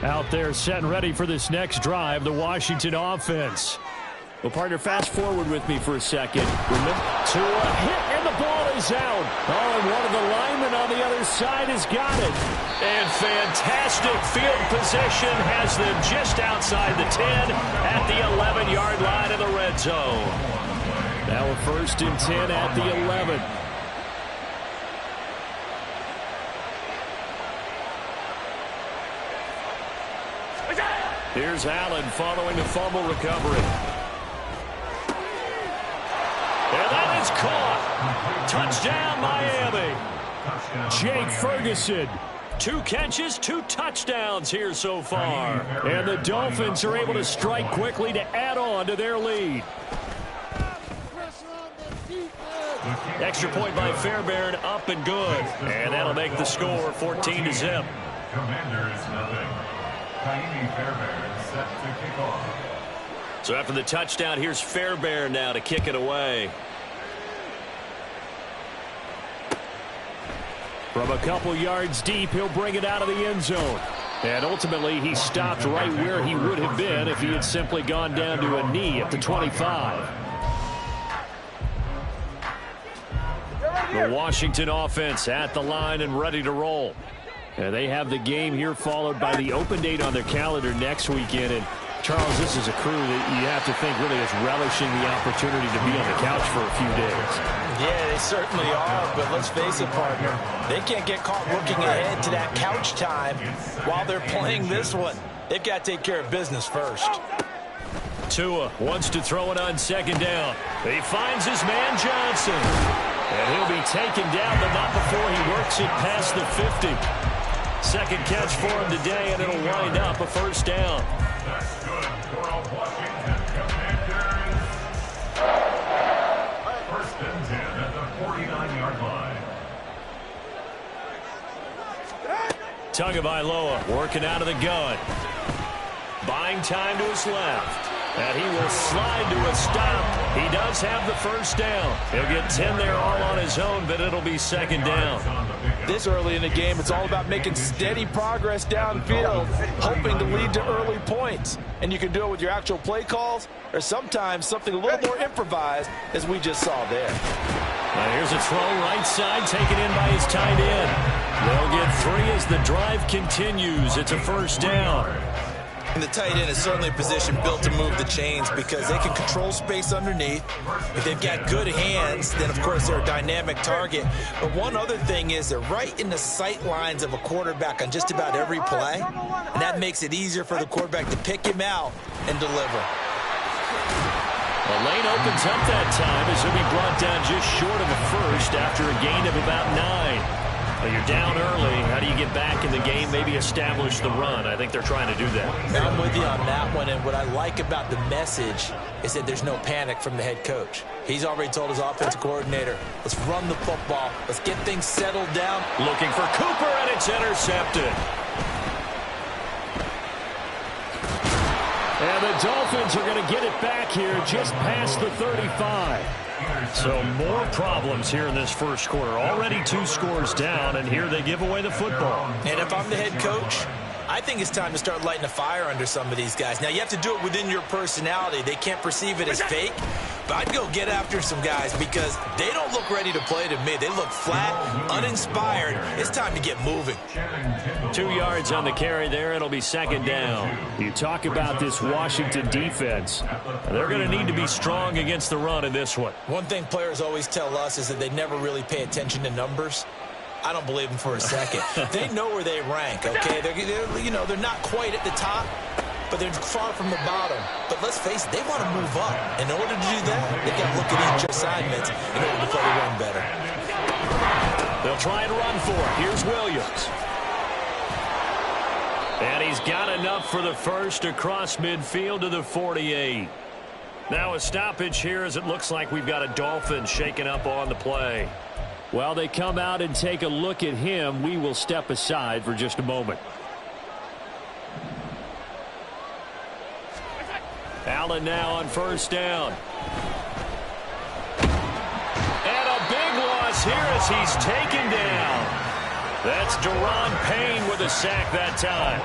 Out there set and ready for this next drive, the Washington offense. Well, partner, fast forward with me for a second. Remember, to a hit, and the ball is out. Oh, and one of the linemen on the other side has got it. And fantastic field position has them just outside the 10 at the 11-yard line of the red zone. Now a 1st and 10 at the 11. Here's Allen following the fumble recovery. And that is caught. Touchdown, Miami. Jake Ferguson. 2 catches, 2 touchdowns here so far. And the Dolphins are able to strike quickly to add on to their lead. Extra point by Fairbairn, up and good. And that'll make the score 14-0. Commanders nothing. Fairbairn set to kick off. So after the touchdown, here's Fairbairn now to kick it away. From a couple yards deep, he'll bring it out of the end zone. And ultimately, he stopped right where he would have been if he had simply gone down to a knee at the 25. The Washington offense at the line and ready to roll. And they have the game here followed by the open date on their calendar next weekend. And Charles, this is a crew that you have to think really is relishing the opportunity to be on the couch for a few days. Yeah, they certainly are, but let's face it, partner. They can't get caught looking ahead to that couch time while they're playing this one. They've got to take care of business first. Tua wants to throw it on 2nd down. He finds his man Johnson. And he'll be taken down, but not before he works it past the 50. 2nd catch for him today, and it'll wind up a 1st down. That's good for a Washington Commanders. 1st and 10 at the 49-yard line. Tagovailoa working out of the gun. Buying time to his left. And he will slide to a stop. He does have the 1st down. He'll get 10 there all on his own, but it'll be 2nd down. This early in the game, it's all about making steady progress downfield, hoping to lead to early points. And you can do it with your actual play calls or sometimes something a little more improvised, as we just saw there. Now here's a throw right side taken in by his tight end. They'll get 3 as the drive continues. It's a 1st down. And the tight end is certainly a position built to move the chains because they can control space underneath. If they've got good hands, then, of course, they're a dynamic target. But one other thing is they're right in the sight lines of a quarterback on just about every play. And that makes it easier for the quarterback to pick him out and deliver. The lane opens up that time as he'll be brought down just short of a 1st after a gain of about 9. Well, you're down early. How do you get back in the game, maybe establish the run? I think they're trying to do that. I'm with you on that one, and what I like about the message is that there's no panic from the head coach. He's already told his offensive coordinator, let's run the football. Let's get things settled down. Looking for Cooper, and it's intercepted. And the Dolphins are going to get it back here just past the 35. So more problems here in this 1st quarter. Already 2 scores down, and here they give away the football. And if I'm the head coach, I think it's time to start lighting a fire under some of these guys. Now, you have to do it within your personality. They can't perceive it as fake. But I'd go get after some guys because they don't look ready to play to me. They look flat, uninspired. It's time to get moving. 2 yards on the carry there. It'll be 2nd down. You talk about this Washington defense. They're going to need to be strong against the run in this one. One thing players always tell us is that they never really pay attention to numbers. I don't believe them for a second. They know where they rank, okay? They're not quite at the top, but they're far from the bottom. But let's face it, they want to move up. In order to do that, they've got to look at each assignment in order to play the run better. They'll try and run for it. Here's Williams. And he's got enough for the 1st across midfield to the 48. Now a stoppage here as it looks like we've got a Dolphin shaken up on the play. While they come out and take a look at him, we will step aside for just a moment. Allen now on 1st down. And a big loss here as he's taken down. That's Deron Payne with a sack that time.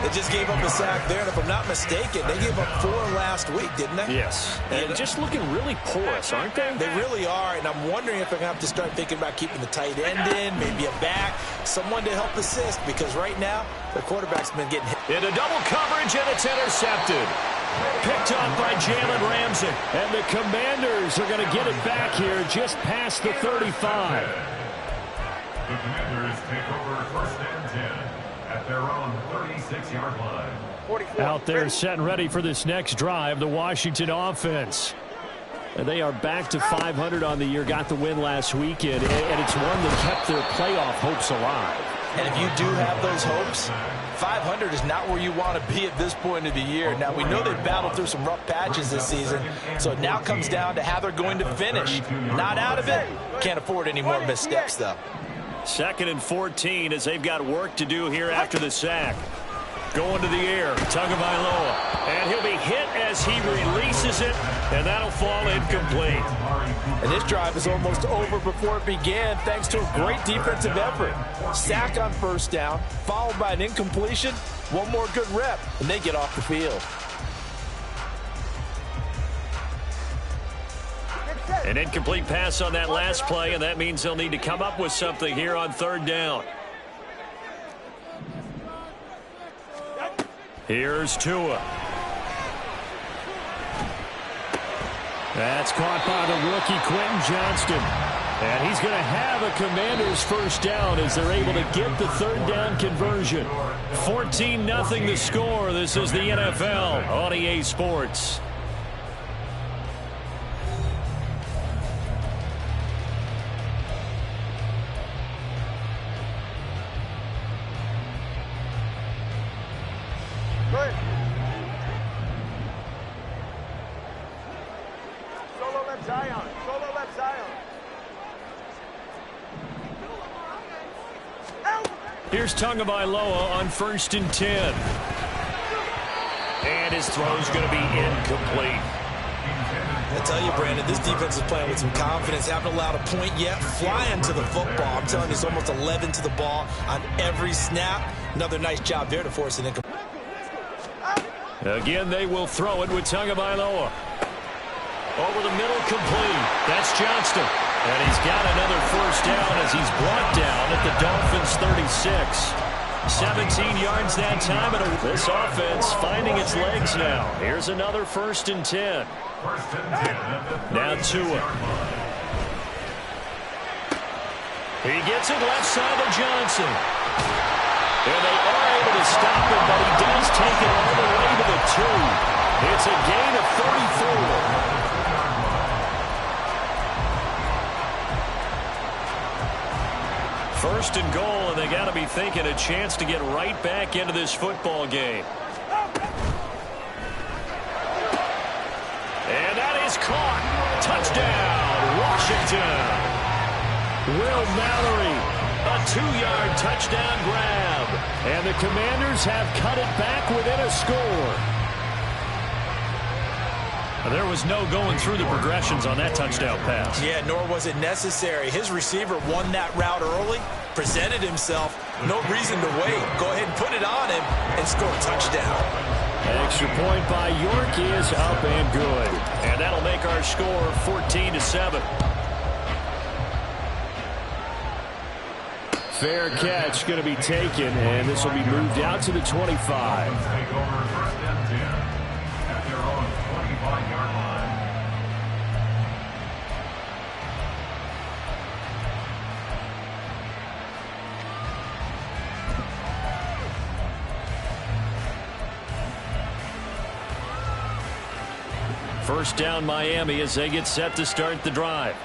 They just gave up a sack there, and if I'm not mistaken, they gave up 4 last week, didn't they? Yes. And just looking really porous, aren't they? They really are, and I'm wondering if they're going to have to start thinking about keeping the tight end in, maybe a back, someone to help assist, because right now, their quarterback's been getting hit. Into double coverage, and it's intercepted. Picked up by Jalen Ramsey. And the Commanders are going to get it back here just past the 35. The Commanders take over first and 10 at their own 36-yard line. Out there set and ready for this next drive, the Washington offense. And they are back to 500 on the year, got the win last weekend, and it's one that kept their playoff hopes alive. And if you do have those hopes, 500 is not where you want to be at this point of the year. Now, we know they've battled through some rough patches this season, so it now comes down to how they're going to finish. Not out of it. Can't afford any more missteps, though. 2nd and 14 as they've got work to do here after the sack. Going to the air, Tagovailoa, and he'll be hit as he releases it, and that'll fall incomplete. And this drive is almost over before it began thanks to a great defensive effort. Sack on first down, followed by an incompletion, one more good rep, and they get off the field. An incomplete pass on that last play, and that means they'll need to come up with something here on 3rd down. Here's Tua. That's caught by the rookie Quentin Johnston. And he's going to have a Commanders first down as they're able to get the 3rd down conversion. 14-0 the score. This is the NFL on EA Sports. Here's Tagovailoa on 1st and 10. And his throw's going to be incomplete. I tell you, Brandon, this defense is playing with some confidence. Haven't allowed a point yet. Flying to the football. I'm telling you, it's almost 11 to the ball on every snap. Another nice job there to force an incomplete. Again, they will throw it with Tagovailoa. Over the middle, complete. That's Johnston. And he's got another first down as he's brought down at the Dolphins' 36. 17 yards that time. And this offense finding its legs now. Here's another 1st and 10. Now Tua. He gets it left side of Johnson. And they are able to stop him, but he does take it all the way to the 2. It's a gain of 34. First and goal, and they got to be thinking a chance to get right back into this football game. And that is caught. Touchdown, Washington. Will Mallory, a 2-yard touchdown grab. And the Commanders have cut it back within a score. There was no going through the progressions on that touchdown pass. Yeah, nor was it necessary. His receiver won that route early, presented himself. No reason to wait. Go ahead and put it on him and score a touchdown. Extra point by York is up and good. And that'll make our score 14-7. Fair catch going to be taken, and this will be moved out to the 25. Take over first and 10 at their own 25-yard line. First down Miami as they get set to start the drive.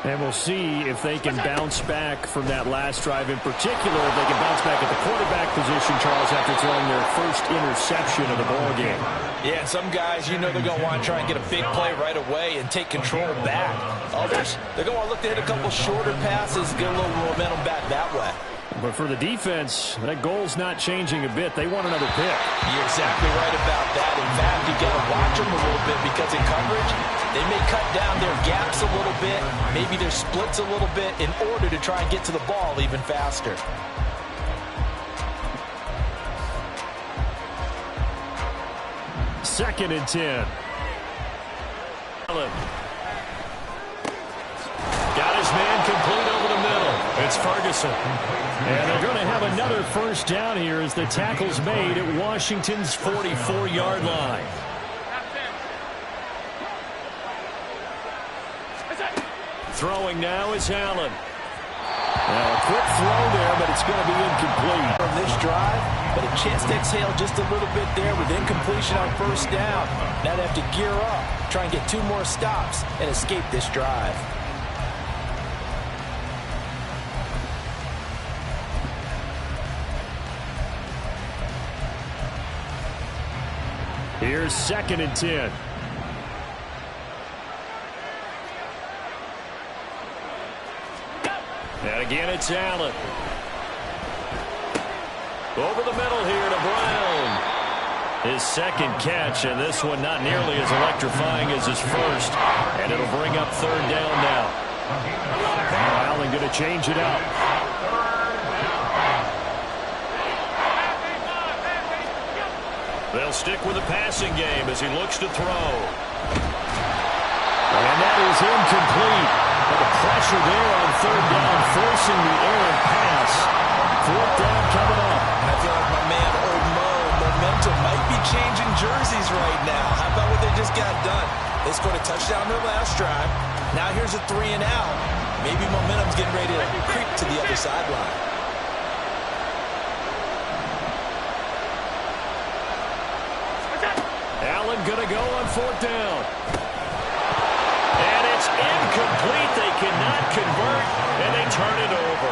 And we'll see if they can bounce back from that last drive, in particular if they can bounce back at the quarterback position, Charles, after throwing their first interception of the ball game. Yeah, some guys, you know they're going to want to try and get a big play right away and take control back. Others, they're going to want to look to hit a couple shorter passes, get a little momentum back that way. But for the defense, that goal's not changing a bit. They want another pick. You're exactly right about that. In fact, you got to watch them a little bit because in coverage, They may cut down their gaps a little bit, maybe their splits a little bit in order to try and get to the ball even faster. Second and 10. Allen. Got his man complete over the middle. It's Ferguson. And they're going to have another first down here as the tackle's made at Washington's 44-yard line. Throwing now is Allen. Now a quick throw there, but it's going to be incomplete. On this drive, but a chance to exhale just a little bit there with incompletion on first down. Now they have to gear up, try and get 2 more stops and escape this drive. Here's second and 10. And again, it's Allen. Over the middle here to Brown. His second catch, and this one not nearly as electrifying as his first. And it'll bring up third down now. Allen going to change it up. They'll stick with the passing game as he looks to throw. And that is incomplete. But the pressure there on third down, forcing the errant pass. Fourth down coming up. I feel like my man, Old Mo, momentum might be changing jerseys right now. How about what they just got done? They scored a touchdown their last drive. Now here's a 3 and out. Maybe momentum's getting ready to creep to the other sideline. Allen going to go on fourth down. And it's incomplete. They cannot convert, and they turn it over.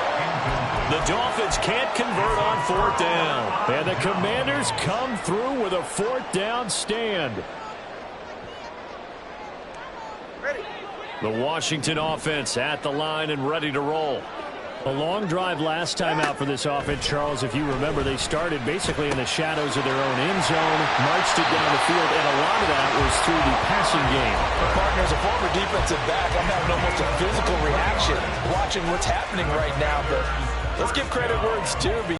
The Dolphins can't convert on fourth down. And the Commanders come through with a fourth down stand. The Washington offense at the line and ready to roll. A long drive last time out for this offense, Charles. If you remember, they started basically in the shadows of their own end zone, marched it down the field, and a lot of that was through the passing game. Partner, as a former defensive back, I'm having almost a physical reaction watching what's happening right now. But let's give credit where it's due.